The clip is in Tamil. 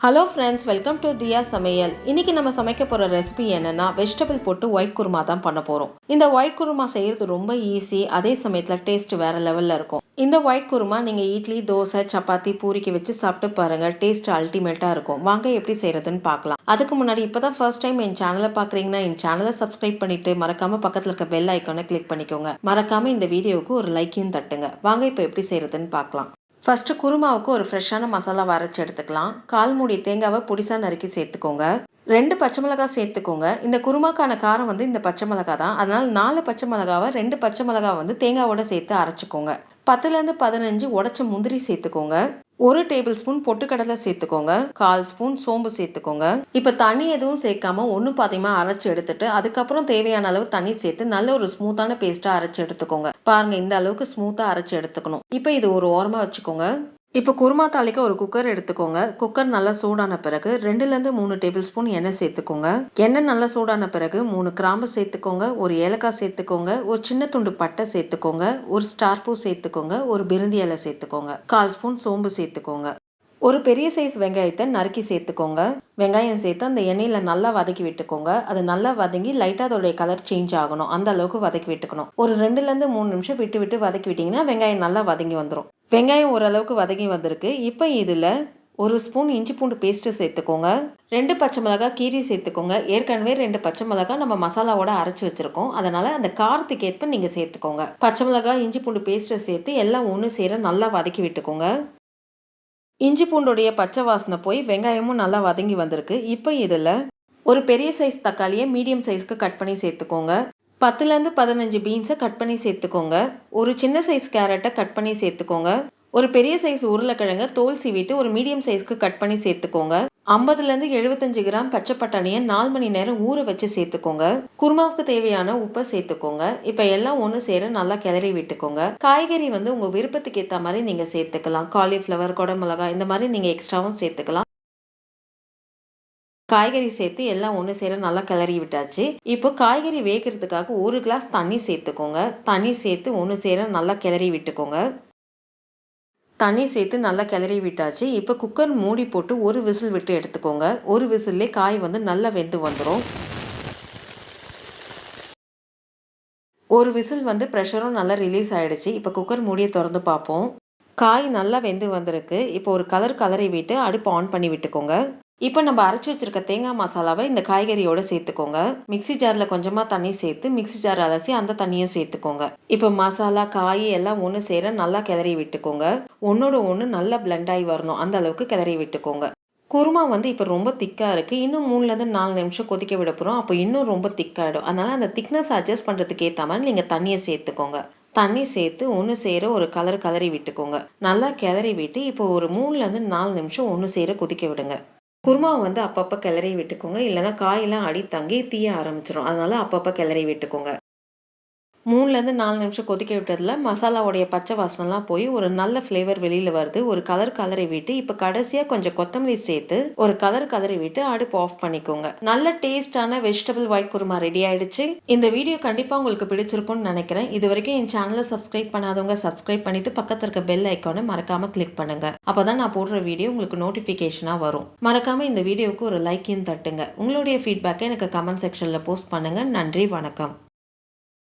ஹலோ ஃப்ரெண்ட்ஸ், வெல்கம் டு தியா சமையல். இன்னைக்கு நம்ம சமைக்க போகிற ரெசிபி என்னன்னா வெஜிடபிள் போட்டு ஒயிட் குருமா தான் பண்ண போகிறோம். இந்த ஒயிட் குருமா செய்கிறது ரொம்ப ஈஸி, அதே சமயத்தில் டேஸ்ட் வேறு லெவலில் இருக்கும். இந்த ஒயிட் குருமா நீங்கள் இட்லி, தோசை, சப்பாத்தி, பூரிக்கு வச்சு சாப்பிட்டு பாருங்கள். டேஸ்ட் அல்டிமேட்டாக இருக்கும். வாங்க எப்படி செய்கிறதுன்னு பார்க்கலாம். அதுக்கு முன்னாடி இப்போ தான் ஃபர்ஸ்ட் டைம் என் சேனலை பார்க்குறீங்கன்னா என் சேனலை சப்ஸ்கிரைப் பண்ணிவிட்டு மறக்காமல் பக்கத்தில் இருக்க பெல் ஐக்கானை கிளிக் பண்ணிக்கோங்க. மறக்காமல் இந்த வீடியோவுக்கு ஒரு லைக்கையும் தட்டுங்க. வாங்க இப்போ எப்படி செய்கிறதுன்னு பார்க்கலாம். ஃபஸ்ட்டு குருமாவுக்கு ஒரு ஃப்ரெஷ்ஷான மசாலா அரைச்சி எடுத்துக்கலாம். 1/4 மூடி தேங்காவை பொடிசா நறுக்கி சேர்த்துக்கோங்க. 2 பச்சை மிளகாய் சேர்த்துக்கோங்க. இந்த குருமாக்கான காரம் இந்த பச்சை மிளகாய் தான். அதனால் 4 பச்சை மிளகாவை 2 பச்சை மிளகாய் தேங்காவோட சேர்த்து அரைச்சிக்கோங்க. 10லேருந்து 15 உடச்ச முந்திரி சேர்த்துக்கோங்க. 1 டேபிள் ஸ்பூன் பொட்டுக்கடலை சேர்த்துக்கோங்க. 1/4 ஸ்பூன் சோம்பு சேர்த்துக்கோங்க. இப்போ தண்ணி எதுவும் சேர்க்காம ஒன்று பாதியமாக அரைச்சி எடுத்துட்டு அதுக்கப்புறம் தேவையான அளவு தண்ணி சேர்த்து நல்ல ஒரு ஸ்மூத்தான பேஸ்ட்டாக அரைச்சி எடுத்துக்கோங்க. பாருங்க, இந்த அளவுக்கு ஸ்மூத்தாக அரைச்சி எடுத்துக்கணும். இப்போ இது ஒரு ஓரமாக வச்சுக்கோங்க. இப்போ குருமா தாளிக்க ஒரு குக்கர் எடுத்துக்கோங்க. குக்கர் நல்லா சூடான பிறகு 2லேருந்து 3 டேபிள் ஸ்பூன் எண்ணெய் சேர்த்துக்கோங்க. எண்ணெய் நல்லா சூடான பிறகு 3 கிராம்பு சேர்த்துக்கோங்க. ஒரு ஏலக்காய் சேர்த்துக்கோங்க. ஒரு சின்ன துண்டு பட்டை சேர்த்துக்கோங்க. ஒரு ஸ்டார் பூ சேர்த்துக்கோங்க. ஒரு பிரிந்தி இலை சேர்த்துக்கோங்க. 1/4 ஸ்பூன் சோம்பு சேர்த்துக்கோங்க. ஒரு பெரிய சைஸ் வெங்காயத்தை நறுக்கி சேர்த்துக்கோங்க. வெங்காயம் சேர்த்து அந்த எண்ணெயில் நல்லா வதக்கி விட்டுக்கோங்க. அது நல்லா வதங்கி லைட்டாக அதோடைய கலர் சேஞ்ச் ஆகணும். அந்த அளவுக்கு வதக்கி விட்டுக்கணும். ஒரு 2லேருந்து 3 நிமிஷம் விட்டு விட்டு வதக்கி விட்டிங்கன்னா வெங்காயம் நல்லா வதங்கி வந்துடும். வெங்காயம் ஓரளவுக்கு வதங்கி வந்திருக்கு. இப்போ இதில் 1 ஸ்பூன் இஞ்சி பூண்டு பேஸ்ட்டு சேர்த்துக்கோங்க. 2 பச்சை மிளகாய் கீரி சேர்த்துக்கோங்க. ஏற்கனவே 2 பச்சை மிளகாய் நம்ம மசாலாவோட அரைச்சி வச்சுருக்கோம். அதனால் அந்த காரத்துக்கு ஏற்ப நீங்கள் சேர்த்துக்கோங்க. பச்சை மிளகாய் இஞ்சி பூண்டு பேஸ்ட்டை சேர்த்து எல்லாம் ஒன்று சேர நல்லா வதக்கி விட்டுக்கோங்க. இஞ்சி பூண்டுடைய பச்சை வாசனை போய் வெங்காயமும் நல்லா வதங்கி வந்திருக்கு. இப்போ இதில் ஒரு பெரிய சைஸ் தக்காளியை மீடியம் சைஸ்க்கு கட் பண்ணி சேர்த்துக்கோங்க. 10லேருந்து 15 பீன்ஸை கட் பண்ணி சேர்த்துக்கோங்க. ஒரு சின்ன சைஸ் கேரட்டை கட் பண்ணி சேர்த்துக்கோங்க. ஒரு பெரிய சைஸ் உருளைக்கிழங்க தோல் சீவிட்டு ஒரு மீடியம் சைஸ்க்கு கட் பண்ணி சேர்த்துக்கோங்க. 50லேருந்து 75 கிராம் பச்சை பட்டாணியை 4 மணி நேரம் ஊற வச்சு சேர்த்துக்கோங்க. குருமாவுக்கு தேவையான உப்பை சேர்த்துக்கோங்க. இப்போ எல்லாம் ஒன்று சேர நல்லா கிளறி விட்டுக்கோங்க. காய்கறி உங்கள் விருப்பத்துக்கு ஏற்ற மாதிரி நீங்கள் சேர்த்துக்கலாம். காலிஃப்ளவர், குடமிளகாய் இந்த மாதிரி நீங்கள் எக்ஸ்ட்ராவும் சேர்த்துக்கலாம். காய்கறி சேர்த்து எல்லாம் ஒன்று சேர நல்லா கிளறி விட்டாச்சு. இப்போ காய்கறி வேகிறதுக்காக 1 கிளாஸ் தண்ணி சேர்த்துக்கோங்க. தண்ணி சேர்த்து ஒன்று சேர நல்லா கிளறி விட்டுக்கோங்க. தண்ணி சேர்த்து நல்லா கிளறி விட்டாச்சு. இப்போ குக்கர் மூடி போட்டு ஒரு விசில் விட்டு எடுத்துக்கோங்க. ஒரு விசில்லே காய் நல்லா வெந்து வந்துடும். ஒரு விசில் ப்ரெஷரும் நல்லா ரிலீஸ் ஆகிடுச்சு. இப்போ குக்கர் மூடியை திறந்து பார்ப்போம். காய் நல்லா வெந்து வந்திருக்கு. இப்போ ஒரு கலரி விட்டு அடுப்பு ஆன் பண்ணி விட்டுக்கோங்க. இப்போ நம்ம அரைச்சி வச்சிருக்க தேங்காய் மசாலாவை இந்த காய்கறியோடு சேர்த்துக்கோங்க. மிக்சி ஜாரில் கொஞ்சமாக தண்ணி சேர்த்து மிக்சி ஜார் அலசி அந்த தண்ணியும் சேர்த்துக்கோங்க. இப்போ மசாலா காய் எல்லாம் ஒன்று சேர நல்லா கிளறி விட்டுக்கோங்க. ஒன்றோட ஒன்று நல்லா பிளெண்ட் ஆகி வரணும். அந்த அளவுக்கு கிளறி விட்டுக்கோங்க. குருமா இப்போ ரொம்ப திக்காக இருக்குது. இன்னும் 3லேருந்து 4 நிமிஷம் கொதிக்க விட போகிறோம். அப்போ இன்னும் ரொம்ப திக்காகிடும். அதனால் அந்த திக்னஸ் அட்ஜஸ்ட் பண்ணுறதுக்கு ஏற்ற மாதிரி நீங்கள் தண்ணியை சேர்த்துக்கோங்க. தண்ணி சேர்த்து ஒன்று சேர ஒரு கலரி விட்டுக்கோங்க. நல்லா கிளறி விட்டு இப்போ ஒரு 3லேருந்து 4 நிமிஷம் ஒன்று சேர கொதிக்க விடுங்க. குருமாவை அப்பப்போ கிளறி விட்டுக்கோங்க. இல்லைனா காயெல்லாம் அடி தங்கி தீய ஆரம்பிச்சிடும். அதனால் அப்பப்போ கிளறி விட்டுக்கோங்க. 3லேருந்து 4 நிமிஷம் கொதிக்க விட்டதில் மசாலாவுடைய பச்சை வாசனைலாம் போய் ஒரு நல்ல ஃப்ளேவர் வெளியில் வருது. ஒரு கலரி விட்டு இப்போ கடைசியாக கொஞ்சம் கொத்தமல்லி சேர்த்து ஒரு கலரி விட்டு அடுப்பு ஆஃப் பண்ணிக்கோங்க. நல்ல டேஸ்டான வெஜிடபிள் ஒயிட் குருமா ரெடி ஆயிடுச்சு. இந்த வீடியோ கண்டிப்பாக உங்களுக்கு பிடிச்சிருக்கும்னு நினைக்கிறேன். இது வரைக்கும் என் சேனலை சப்ஸ்கிரைப் பண்ணாதவங்க சப்ஸ்கிரைப் பண்ணிட்டு பக்கத்தில் இருக்க பெல் ஐக்கானை மறக்காமல் கிளிக் பண்ணுங்க. அப்போ தான் நான் போடுற வீடியோ உங்களுக்கு நோட்டிஃபிகேஷனாக வரும். மறக்காமல் இந்த வீடியோவுக்கு ஒரு லைக்கையும் தட்டுங்க. உங்களுடைய ஃபீட்பேக்கை எனக்கு கமெண்ட் செக்ஷனில் போஸ்ட் பண்ணுங்க. நன்றி, வணக்கம்.